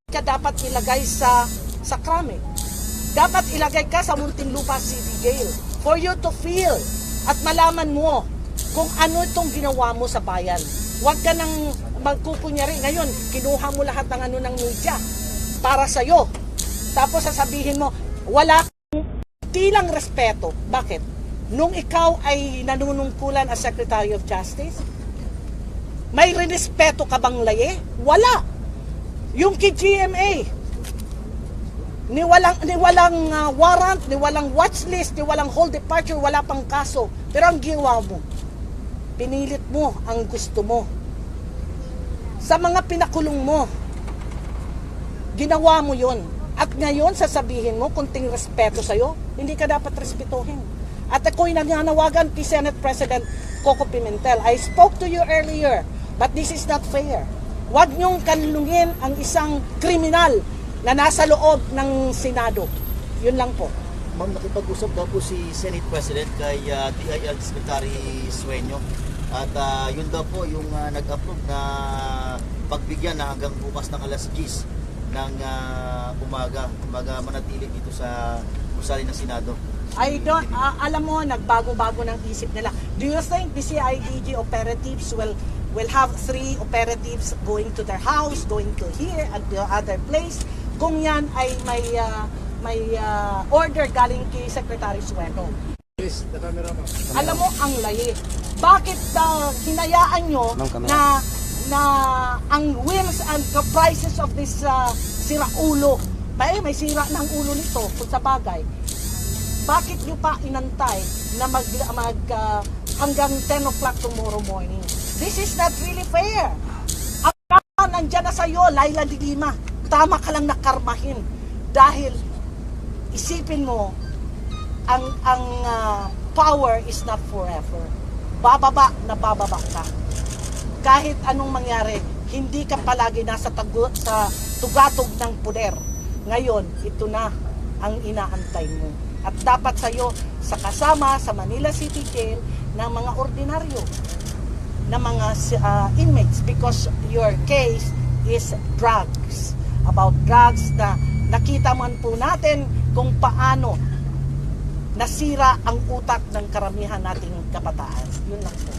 ka dapat ilagay sa krame. Dapat ilagay ka sa Muntinlupa City Jail for you to feel at malaman mo kung ano itong ginawa mo sa bayan. Huwag ka nang magkukunyari. Ngayon, kinuha mo lahat ng ng media para sa'yo. Tapos sasabihin mo, wala kang tilang respeto. Bakit? Nung ikaw ay nanunungkulan as Secretary of Justice, may rinespeto ka bang laye? Wala. Yung kay GMA, ni walang warrant, ni walang watchlist, ni walang hold departure, wala pang kaso. Pero ang ginawa mo, pinilit mo ang gusto mo. Sa mga pinakulong mo, ginawa mo yon. At ngayon, sasabihin mo, kunting respeto sa'yo, hindi ka dapat respetuhin. At ako'y nananawagan kay Senate President Coco Pimentel. I spoke to you earlier, but this is not fair. Huwag niyong kanlungin ang isang kriminal na nasa loob ng Senado. Yun lang po. Ma'am, nakipag-usap daw po si Senate President kay DIL Secretary Sueño. At yun daw po yung nag-approve na pagbigyan na hanggang bukas ng alas 10 ng umaga manatili dito sa gusali ng Senado. Alam mo, nagbago-bago ng isip nila. Do you think the CIDG operatives will have 3 operatives going to their house, going to here and the other place? Kung yan ay may order galing kay Secretary Sueño. Alam mo, ang layi. Bakit hinayaan nyo na ang whims and caprices of this siraulo, may sira ng ulo nito kung sa bagay, bakit nyo pa inantay na hanggang 10 o'clock tomorrow morning? This is not really fair. Ang nandyan na sa'yo, Laila de Lima, tama ka lang nakarmahin. Dahil isipin mo, ang power is not forever. Bababa na bababa ka. Kahit anong mangyari, hindi ka palagi nasa tugatog ng poder. Ngayon, ito na ang inaantay mo. At dapat sa'yo, sa kasama sa Manila City Jail, ng mga ordinaryo, na mga inmates, because your case is drugs. About drugs na nakita man po natin kung paano nasira ang utak ng karamihan nating kabataan. Yun lang po.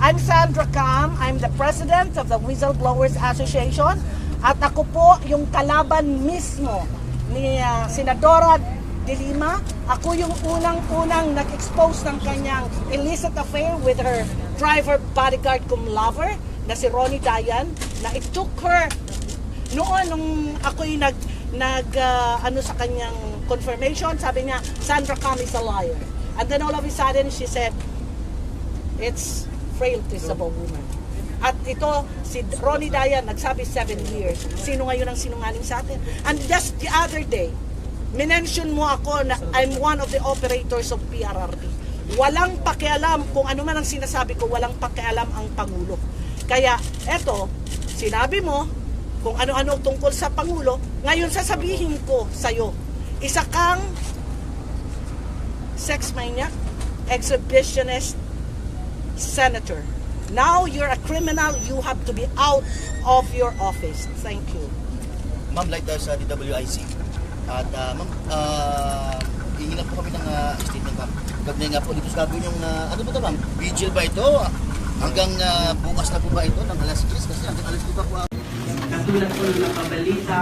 I'm Sandra Cam. I'm the president of the Whistleblowers Association. At ako po yung kalaban mismo ni Senadora de Lima. Ako yung unang-unang nag-expose ng kanyang illicit affair with her driver bodyguard cum lover na si Ronnie Dayan, na it took her noon nung ako'y ano sa kanyang confirmation, sabi niya, Sandra Cam is a liar. And then all of a sudden she said, it's frailties of a woman. At ito, si Ronnie Dayan, nagsabi 7 years. Sino ngayon ang sinungaling sa atin? And just the other day, minention mo ako na I'm one of the operators of PRRD. Walang pakialam kung ano man ang sinasabi ko, walang pakialam ang Pangulo. Kaya eto, sinabi mo kung ano-ano tungkol sa Pangulo, ngayon sasabihin ko sa'yo, isa kang sex maniac, exhibitionist, senator. Now you're a criminal, you have to be out of your office. Thank you. Ma'am, like daw sa DWIC. At ma'am, hihinap po kami ng statement ma'am. Gagnay nga po dito sa gagawin yung, ano ba ito ma'am? Vigil ba ito? Hanggang bukas na po ba ito ng alas 10? Kasi hanggang alas 10 pa po. Katulad po ng nakabalita,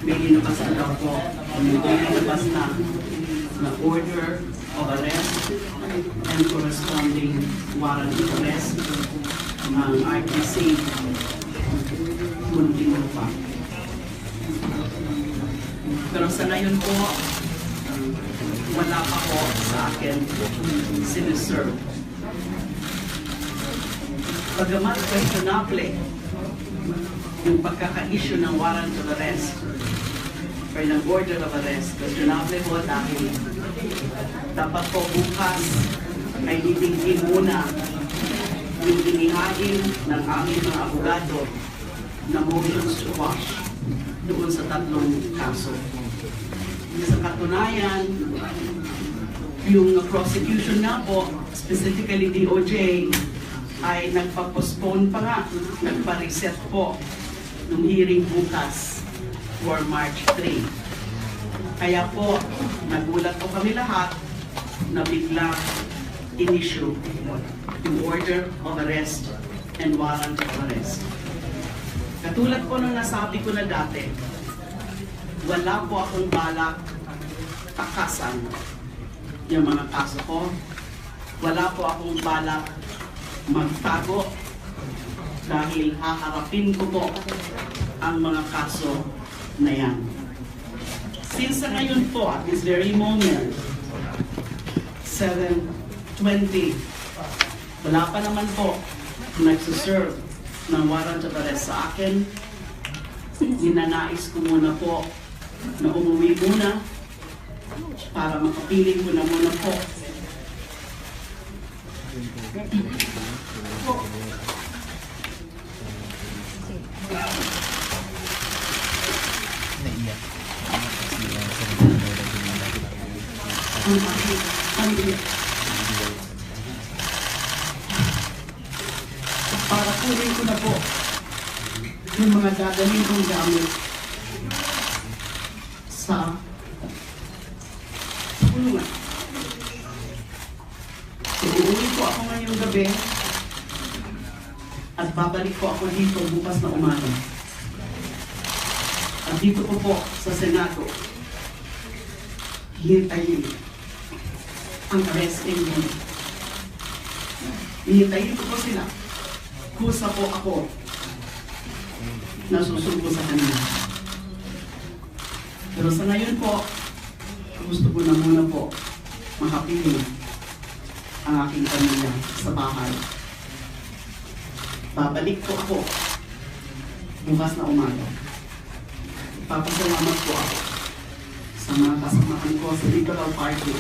may linabas na daw po. May linabas na order of arrest and corresponding warrant of arrest ng RTC Muntinlupa. Pero sa ngayon po, wala pa po sa akin siniserve. Bagamat questionable yung pagkaka-issue ng warrant of arrest or ng order of arrest, questionable po dahil dapat po bukas ay ditingin muna yung inihain ng aming mga abogado na motions to quash doon sa 3 kaso. Sa katunayan, yung prosecution nga po, specifically DOJ, ay nagpa-postpone pa nga, nagpa-reset po ng hearing bukas for March 3. Kaya po, nagulat po kami lahat na biglang in-issue yung order of arrest and warrant of arrest. Katulad po nung nasabi ko na dati, wala po akong balak takasan yung mga kaso ko. Wala po akong balak magtago dahil haharapin ko po ang mga kaso na yan. Since sa ngayon po, at this very moment, 7:20, wala pa naman po nagsuserve ng warrant of arrest sa akin. Ninanais ko muna po na umuwi muna para makapiling ko na muna po. Para kunin ko na po yung mga dadalhin kong gamit sa kulungan. Uuwi po ako ngayong gabi at babalik po ako dito bukas na umaga. At dito po sa Senado, hihintayin ang arresting unit. Hihintayin ko po sila. Kusa po ako na susuko sa kanila. Pero sa ngayon po, gusto ko na muna po makapiling ang aking pamilya sa bahay. Babalik po ako bukas na umaga. Papasalamat po ako sa mga kasamahan ko sa Liberal Party.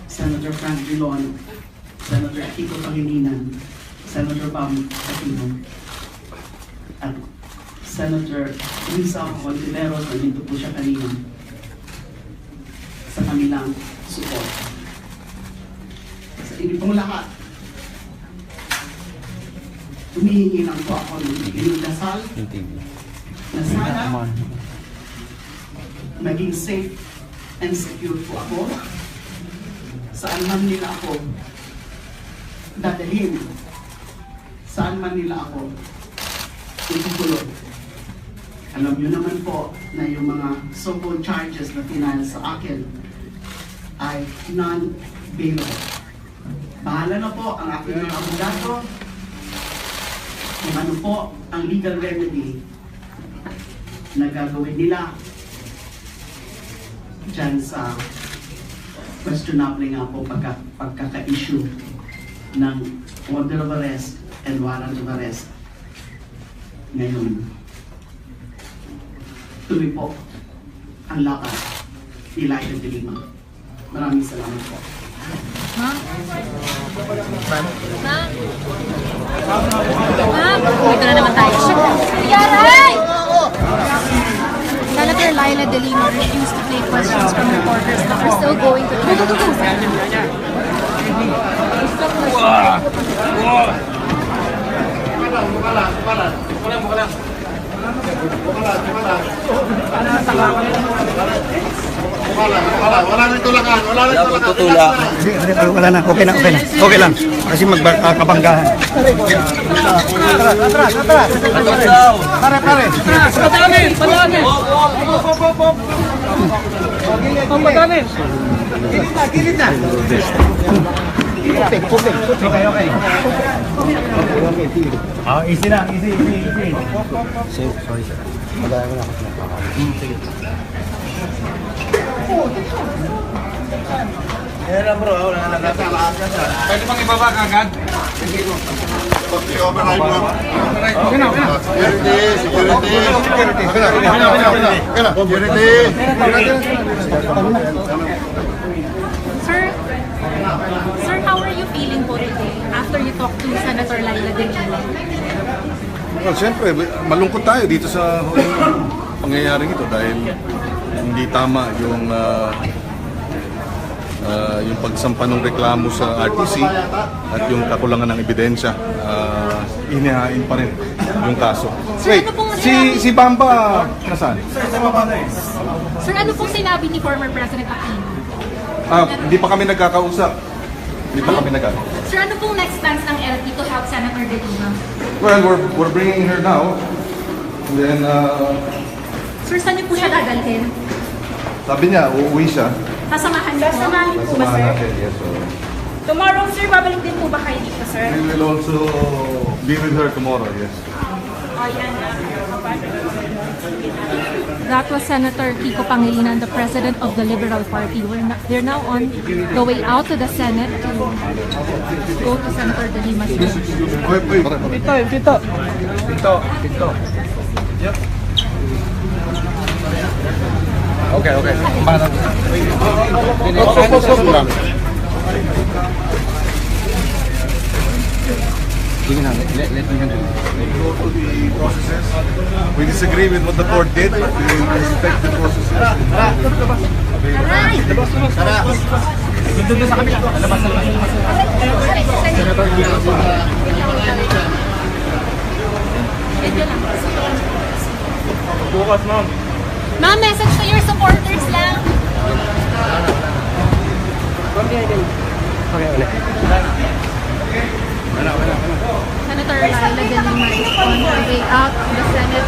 Senator Frank Drilon, Senator Kiko Pangilinan, Senator Bam Aquino, at Senator Risa Contiveros, nandito po siya kanina, sa kanilang support. Sa inyo pong lahat, humihingi lang po ako ng dasal na sana maging safe and secure po ako saan man nila ako dadalhin, saan man nila ako itutuloy. Alam nyo naman po na yung mga so-called charges na final sa akin ay non-bailable. Bahala na po ang aking mga abogado kung ano po ang legal remedy na gagawin nila dyan sa questionable nga po pagkaka-issue ng order of arrest and warrant of arrest. Ngayon, tuloy po ang lakad ni Laila de Lima. Maraming salamat po. Ma'am? Dito na naman tayo. Yaray! Senator Laila de Lima refused to take questions from reporters but we're still going to... Wala nang tulakan, wala nang tutulak. Wala na, okay na, okay na. Okay lang, kasi magkabanggahan. Pare. Padanin! Padanin! Gilid na! Okay. Easy lang, easy. Sorry sir. Madaya mo na ako. Sige. Yan bro, wala na nagkatalaan ka sa. Pwede bang ibaba ka agad? Sige mo. override mo. Okay na. Sir, how are you feeling po today after you talk to Senator Laila de Lima? Well, siyempre, malungkot tayo dito sa pangyayaring ito dahil hindi tama yung yung pagsampa ng reklamo sa RTC at yung kakulangan ng ebidensya, inihain pa rin yung kaso. Wait, ano pong si Bamba nasaan? Sir, ano pong sinabi ni former President Aquino? Hindi pa kami nagkakausap. Hindi pa kami nagkakausap. Sir, ano pong next plans ng LP to help Senator De Lima? Well, we're bringing her now. And then, Sir, saan niyo po siya dadalhin? sabi niya, uuwi siya. Sasamahan niyo po? Sasamahin po ba, Sasamahan sir? natin, yes. So, Tomorrow, sir, babalik din po ba kayo dito, sir? we will also be with her tomorrow, yes. O, yan na. That was Senator Kiko Pangilinan, the president of the Liberal Party. They're now on the way out to the Senate to go to Senator De Lima's room. Dito. Yep. Okay. Kumahan natin. Sige na, let me handle it. Go to the processes. We disagree with what the court did, but we will respect the processes. Ma'am, message to your supporters lang. Senator Laila De Lima is on her way out to the Senate.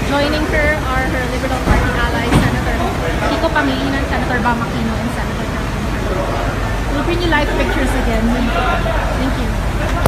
Joining her are her Liberal Party allies, Senator Kiko Pangilinan, Senator Bam Aquino, and Senator Catherine We'll bring you live pictures again. Thank you.